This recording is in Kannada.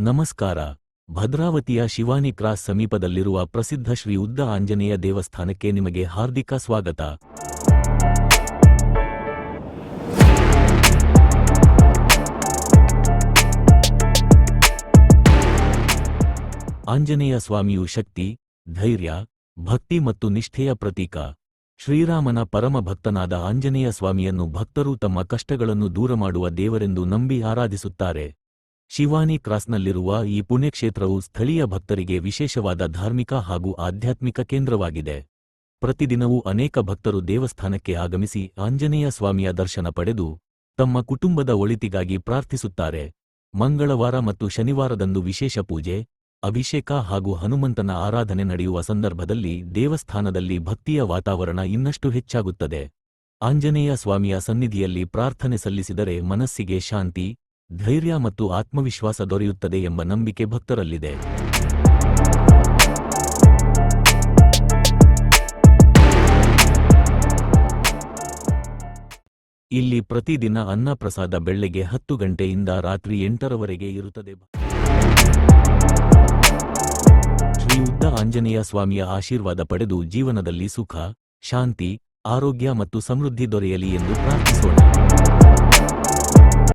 ನಮಸ್ಕಾರ. ಭದ್ರಾವತಿಯ ಶಿವಾನಿ ಕ್ರಾಸ್ ಸಮೀಪದಲ್ಲಿರುವ ಪ್ರಸಿದ್ಧ ಶ್ರೀ ಉದ್ದ ಆಂಜನೇಯ ದೇವಸ್ಥಾನಕ್ಕೆ ನಿಮಗೆ ಹಾರ್ದಿಕ ಸ್ವಾಗತ. ಆಂಜನೇಯ ಸ್ವಾಮಿಯು ಶಕ್ತಿ, ಧೈರ್ಯ, ಭಕ್ತಿ ಮತ್ತು ನಿಷ್ಠೆಯ ಪ್ರತೀಕ. ಶ್ರೀರಾಮನ ಪರಮ ಭಕ್ತನಾದ ಆಂಜನೇಯ ಸ್ವಾಮಿಯನ್ನು ಭಕ್ತರು ತಮ್ಮ ಕಷ್ಟಗಳನ್ನು ದೂರ ಮಾಡುವ ದೇವರೆಂದು ನಂಬಿ ಆರಾಧಿಸುತ್ತಾರೆ. ಶಿವಾನಿ ಕ್ರಾಸ್ನಲ್ಲಿರುವ ಈ ಪುಣ್ಯಕ್ಷೇತ್ರವು ಸ್ಥಳೀಯ ಭಕ್ತರಿಗೆ ವಿಶೇಷವಾದ ಧಾರ್ಮಿಕ ಹಾಗೂ ಆಧ್ಯಾತ್ಮಿಕ ಕೇಂದ್ರವಾಗಿದೆ. ಪ್ರತಿದಿನವೂ ಅನೇಕ ಭಕ್ತರು ದೇವಸ್ಥಾನಕ್ಕೆ ಆಗಮಿಸಿ ಆಂಜನೇಯ ಸ್ವಾಮಿಯ ದರ್ಶನ ಪಡೆದು ತಮ್ಮ ಕುಟುಂಬದ ಒಳಿತಿಗಾಗಿ ಪ್ರಾರ್ಥಿಸುತ್ತಾರೆ. ಮಂಗಳವಾರ ಮತ್ತು ಶನಿವಾರದಂದು ವಿಶೇಷ ಪೂಜೆ, ಅಭಿಷೇಕ ಹಾಗೂ ಹನುಮಂತನ ಆರಾಧನೆ ನಡೆಯುವ ಸಂದರ್ಭದಲ್ಲಿ ದೇವಸ್ಥಾನದಲ್ಲಿ ಭಕ್ತಿಯ ವಾತಾವರಣ ಇನ್ನಷ್ಟು ಹೆಚ್ಚಾಗುತ್ತದೆ. ಆಂಜನೇಯ ಸ್ವಾಮಿಯ ಸನ್ನಿಧಿಯಲ್ಲಿ ಪ್ರಾರ್ಥನೆ ಸಲ್ಲಿಸಿದರೆ ಮನಸ್ಸಿಗೆ ಶಾಂತಿ, ಧೈರ್ಯ ಮತ್ತು ಆತ್ಮವಿಶ್ವಾಸ ದೊರೆಯುತ್ತದೆ ಎಂಬ ನಂಬಿಕೆ ಭಕ್ತರಲ್ಲಿದೆ. ಇಲ್ಲಿ ಪ್ರತಿದಿನ ಅನ್ನಪ್ರಸಾದ ಬೆಳ್ಳಗ್ಗೆ 10 ಗಂಟೆಯಿಂದ ರಾತ್ರಿ 8ರವರೆಗೆ ಇರುತ್ತದೆ. ಶ್ರೀ ಉದ್ದ ಆಂಜನೇಯ ಸ್ವಾಮಿಯ ಆಶೀರ್ವಾದ ಪಡೆದು ಜೀವನದಲ್ಲಿ ಸುಖ, ಶಾಂತಿ, ಆರೋಗ್ಯ ಮತ್ತು ಸಮೃದ್ಧಿ ದೊರೆಯಲಿ ಎಂದು ಪ್ರಾರ್ಥಿಸೋಣ.